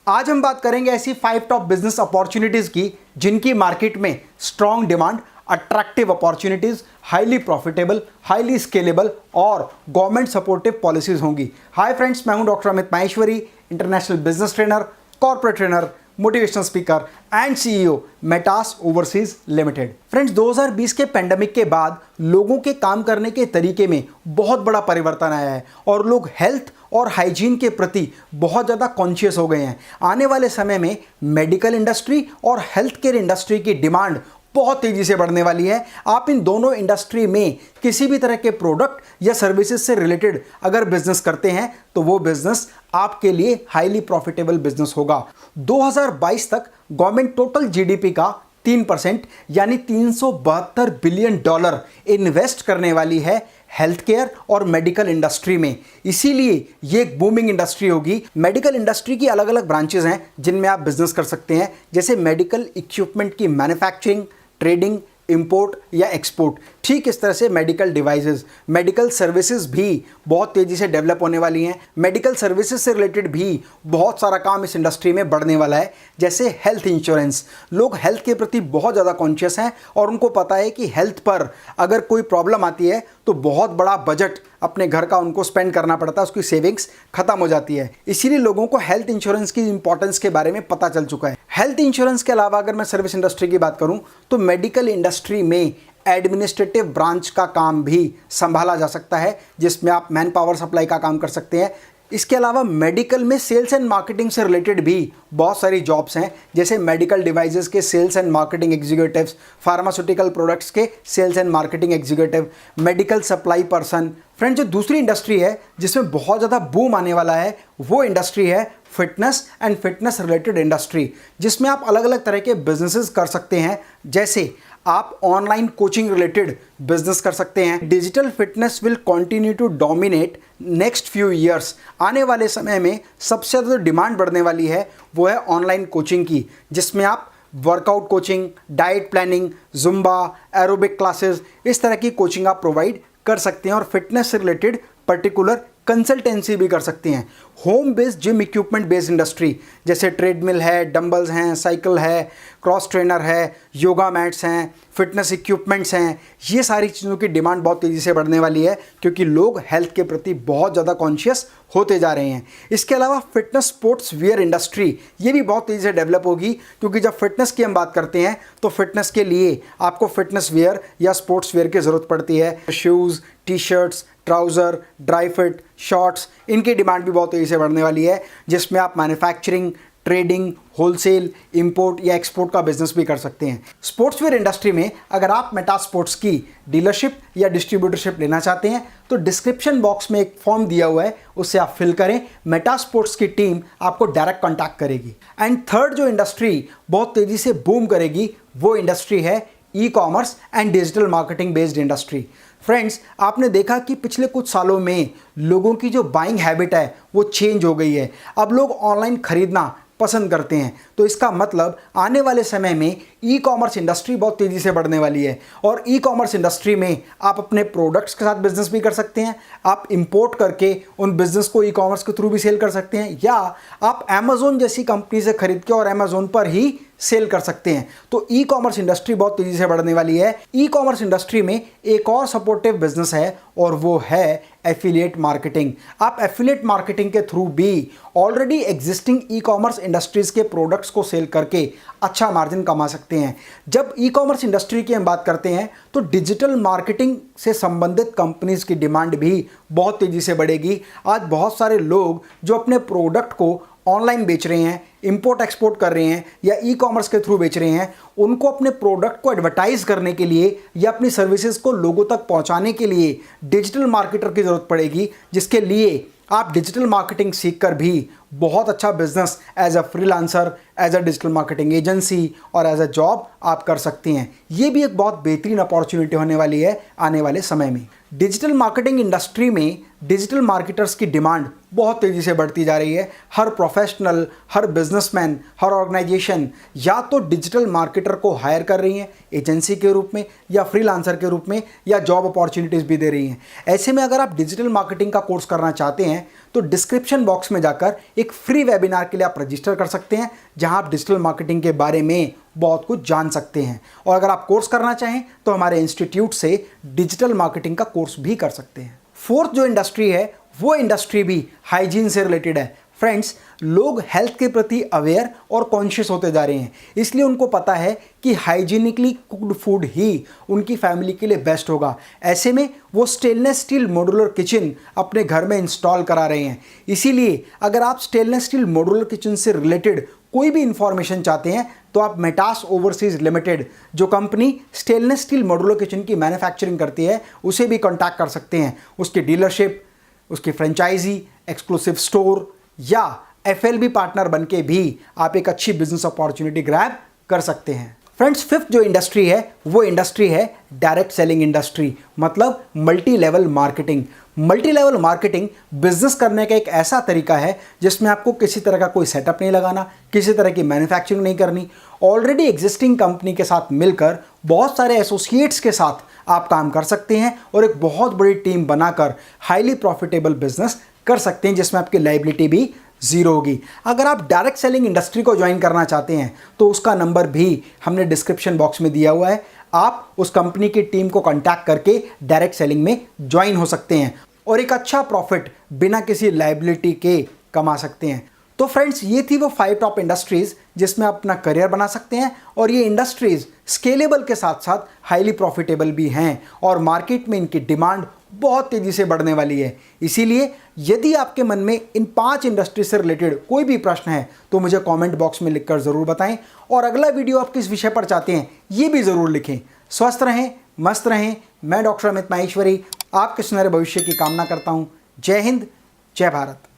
आज हम बात करेंगे ऐसी 5 टॉप बिजनेस अपॉर्चुनिटीज की जिनकी मार्केट में strong demand, attractive opportunities, highly profitable, highly scalable और गवर्नमेंट सपोर्टिव पॉलिसीज होंगी। हाय फ्रेंड्स, मैं हूं doctor Amit Maheshwari, international business trainer, corporate trainer, motivational speaker and CEO Metas overseas limited. Friends, 2020 के pandemic के बाद लोगों के काम करने के तरीके में बहुत बड़ा परिवर्तन आया है और लोग हेल्थ और हाइजीन के प्रति बहुत ज़्यादा कॉन्शियस हो गए हैं। आने वाले समय में मेडिकल इंडस्ट्री और हेल्थ केयर इंडस्ट्री की डिमांड बहुत तेज़ी से बढ़ने वाली है। आप इन दोनों इंडस्ट्री में किसी भी तरह के प्रोडक्ट या सर्विसेज से रिलेटेड अगर बिजनेस करते हैं तो वो बिजनेस आपके लिए हाईली प्रॉफिटेबल बिजनेस होगा। 2022 तक गवर्नमेंट टोटल जीडीपी का 3% यानी $372 बिलियन इन्वेस्ट करने वाली है हेल्थ केयर और मेडिकल इंडस्ट्री में। इसीलिए ये एक बूमिंग इंडस्ट्री होगी। मेडिकल इंडस्ट्री की अलग अलग ब्रांचेस हैं जिनमें आप बिजनेस कर सकते हैं, जैसे मेडिकल इक्विपमेंट की मैन्युफैक्चरिंग, ट्रेडिंग, इंपोर्ट या एक्सपोर्ट। ठीक इस तरह से मेडिकल डिवाइसेस, मेडिकल सर्विसेज भी बहुत तेज़ी से डेवलप होने वाली हैं। मेडिकल सर्विसेज से रिलेटेड भी बहुत सारा काम इस इंडस्ट्री में बढ़ने वाला है, जैसे हेल्थ इंश्योरेंस। लोग हेल्थ के प्रति बहुत ज़्यादा कॉन्शियस हैं और उनको पता है कि हेल्थ पर अगर कोई प्रॉब्लम आती है तो बहुत बड़ा बजट अपने घर का उनको स्पेंड करना पड़ता है, उसकी सेविंग्स खत्म हो जाती है। इसीलिए लोगों को हेल्थ इंश्योरेंस की इंपॉर्टेंस के बारे में पता चल चुका है। हेल्थ इंश्योरेंस के अलावा अगर मैं सर्विस इंडस्ट्री की बात करूं तो मेडिकल इंडस्ट्री में एडमिनिस्ट्रेटिव ब्रांच का काम भी संभाला जा सकता है, जिसमें आप मैन पावर सप्लाई का काम कर सकते हैं। इसके अलावा मेडिकल में सेल्स एंड मार्केटिंग से रिलेटेड भी बहुत सारी जॉब्स हैं, जैसे मेडिकल डिवाइसेस के sales and marketing executives, pharmaceutical products के sales and marketing executive, medical supply person. Friend, जो दूसरी इंडस्ट्री है जिसमें बहुत ज़्यादा बूम आने वाला है वो इंडस्ट्री है fitness and fitness related industry, जिसमें आप अलग अलग तरह के बिजनेसेस कर सकते हैं। जैसे आप ऑनलाइन कोचिंग रिलेटेड बिजनेस कर सकते हैं। Digital fitness will continue to dominate next few years. आने वाले समय में सबसे ज़्यादा डिमांड बढ़ने वाली है वो है ऑनलाइन कोचिंग की, जिसमें आप workout coaching, diet planning, Zumba, aerobic classes, इस तरह की कोचिंग आप प्रोवाइड कर सकते हैं और फिटनेस से रिलेटेड पर्टिकुलर कंसल्टेंसी भी कर सकते हैं। Home based gym equipment based industry, जैसे ट्रेडमिल है, डंबल्स हैं, साइकिल है, क्रॉस ट्रेनर है, योगा मैट्स हैं, फिटनेस इक्विपमेंट्स हैं, ये सारी चीज़ों की डिमांड बहुत तेज़ी से बढ़ने वाली है क्योंकि लोग हेल्थ के प्रति बहुत ज़्यादा कॉन्शियस होते जा रहे हैं। इसके अलावा फिटनेस स्पोर्ट्स वियर इंडस्ट्री ये भी बहुत तेज़ी से डेवलप होगी, क्योंकि जब फिटनेस की हम बात करते हैं तो फिटनेस के लिए आपको फिटनेस वियर या स्पोर्ट्स वियर की ज़रूरत पड़ती है। Shoes, T shirts, trouser, dry fit, shorts, इनकी डिमांड भी बहुत तेज़ी से बढ़ने वाली है, जिसमें आप मैन्युफैक्चरिंग, ट्रेडिंग, होलसेल, इंपोर्ट या एक्सपोर्ट का बिजनेस भी कर सकते हैं। स्पोर्ट्सवेयर इंडस्ट्री में अगर आप मेटा स्पोर्ट्स की डीलरशिप या डिस्ट्रीब्यूटरशिप लेना चाहते हैं तो डिस्क्रिप्शन बॉक्स में एक फॉर्म दिया हुआ है, उससे आप फिल करें। मेटा स्पोर्ट्स की टीम आपको डायरेक्ट कॉन्टैक्ट करेगी। एंड थर्ड जो इंडस्ट्री बहुत तेज़ी से बूम करेगी वो इंडस्ट्री है e commerce and digital marketing based industry. Friends, आपने देखा कि पिछले कुछ सालों में लोगों की जो बाइंग हैबिट है वो चेंज हो गई है। अब लोग ऑनलाइन खरीदना पसंद करते हैं, तो इसका मतलब आने वाले समय में ई कॉमर्स इंडस्ट्री बहुत तेज़ी से बढ़ने वाली है और ई कॉमर्स इंडस्ट्री में आप अपने प्रोडक्ट्स के साथ बिजनेस भी कर सकते हैं। आप इंपोर्ट करके उन बिजनेस को ई कॉमर्स के थ्रू भी सेल कर सकते हैं, या आप अमेज़ोन जैसी कंपनी से खरीद के और अमेज़ोन पर ही सेल कर सकते हैं। तो ई कॉमर्स इंडस्ट्री बहुत तेज़ी से बढ़ने वाली है। ई कॉमर्स इंडस्ट्री में एक और सपोर्टिव बिजनेस है और वो है एफिलिएट मार्केटिंग। आप एफिलिएट मार्केटिंग के थ्रू भी already existing e commerce industries के प्रोडक्ट्स को सेल करके अच्छा मार्जिन कमा सकते हैं। जब ई कॉमर्स इंडस्ट्री की हम बात करते हैं तो डिजिटल मार्केटिंग से संबंधित कंपनीज की डिमांड भी बहुत तेज़ी से बढ़ेगी। आज बहुत सारे लोग जो अपने प्रोडक्ट को ऑनलाइन बेच रहे हैं, इंपोर्ट एक्सपोर्ट कर रहे हैं या ई कॉमर्स के थ्रू बेच रहे हैं, उनको अपने प्रोडक्ट को एडवर्टाइज करने के लिए या अपनी सर्विसेज को लोगों तक पहुंचाने के लिए डिजिटल मार्केटर की ज़रूरत पड़ेगी, जिसके लिए आप डिजिटल मार्केटिंग सीखकर भी बहुत अच्छा business as a freelancer, as a digital marketing agency और एज अ जॉब आप कर सकते हैं। ये भी एक बहुत बेहतरीन अपॉर्चुनिटी होने वाली है आने वाले समय में। डिजिटल मार्केटिंग इंडस्ट्री में डिजिटल मार्केटर्स की डिमांड बहुत तेज़ी से बढ़ती जा रही है। हर प्रोफेशनल, हर बिजनेसमैन, हर ऑर्गेनाइजेशन या तो डिजिटल मार्केटर को हायर कर रही हैं एजेंसी के रूप में या फ्रीलांसर के रूप में, या जॉब अपॉर्चुनिटीज़ भी दे रही हैं। ऐसे में अगर आप डिजिटल मार्केटिंग का कोर्स करना चाहते हैं तो डिस्क्रिप्शन बॉक्स में जाकर एक फ्री वेबिनार के लिए आप रजिस्टर कर सकते हैं, जहां आप डिजिटल मार्केटिंग के बारे में बहुत कुछ जान सकते हैं। और अगर आप कोर्स करना चाहें तो हमारे इंस्टीट्यूट से डिजिटल मार्केटिंग का कोर्स भी कर सकते हैं। फोर्थ जो इंडस्ट्री है वो इंडस्ट्री भी हाइजीन से रिलेटेड है। फ्रेंड्स, लोग हेल्थ के प्रति अवेयर और कॉन्शियस होते जा रहे हैं, इसलिए उनको पता है कि हाइजीनिकली कुक्ड फूड ही उनकी फैमिली के लिए बेस्ट होगा। ऐसे में वो स्टेनलेस स्टील मॉड्यूलर किचन अपने घर में इंस्टॉल करा रहे हैं। इसीलिए अगर आप स्टेनलेस स्टील मॉड्यूलर किचन से रिलेटेड कोई भी इंफॉर्मेशन चाहते हैं तो आप मेटास ओवरसीज लिमिटेड, जो company stainless steel modular kitchen की मैन्युफैक्चरिंग करती है, उसे भी कॉन्टैक्ट कर सकते हैं। उसकी डीलरशिप, उसकी फ्रेंचाइजी, एक्सक्लूसिव स्टोर या FLB पार्टनर बनके भी आप एक अच्छी बिजनेस अपॉर्चुनिटी ग्रैब कर सकते हैं। फ्रेंड्स, फिफ्थ जो इंडस्ट्री है वो इंडस्ट्री है डायरेक्ट सेलिंग इंडस्ट्री, मतलब multi level marketing. Multi level marketing business करने का एक ऐसा तरीका है जिसमें आपको किसी तरह का कोई सेटअप नहीं लगाना, किसी तरह की मैन्युफैक्चरिंग नहीं करनी। ऑलरेडी एग्जिस्टिंग कंपनी के साथ मिलकर बहुत सारे एसोसिएट्स के साथ आप काम कर सकते हैं और एक बहुत बड़ी टीम बनाकर हाईली प्रॉफिटेबल बिजनेस कर सकते हैं, जिसमें आपकी लायबिलिटी भी जीरो होगी। अगर आप डायरेक्ट सेलिंग इंडस्ट्री को ज्वाइन करना चाहते हैं तो उसका नंबर भी हमने डिस्क्रिप्शन बॉक्स में दिया हुआ है। आप उस कंपनी की टीम को कांटेक्ट करके डायरेक्ट सेलिंग में ज्वाइन हो सकते हैं और एक अच्छा प्रॉफिट बिना किसी लायबिलिटी के कमा सकते हैं। तो फ्रेंड्स, ये थी वो 5 टॉप इंडस्ट्रीज जिसमें आप अपना करियर बना सकते हैं और ये इंडस्ट्रीज स्केलेबल के साथ साथ हाईली प्रॉफिटेबल भी हैं और मार्केट में इनकी डिमांड बहुत तेजी से बढ़ने वाली है। इसीलिए यदि आपके मन में इन 5 इंडस्ट्री से रिलेटेड कोई भी प्रश्न है तो मुझे कमेंट बॉक्स में लिखकर ज़रूर बताएं और अगला वीडियो आप किस विषय पर चाहते हैं ये भी ज़रूर लिखें। स्वस्थ रहें, मस्त रहें। मैं डॉक्टर अमित माहेश्वरी आपके सुनहरे भविष्य की कामना करता हूँ। जय हिंद, जय भारत।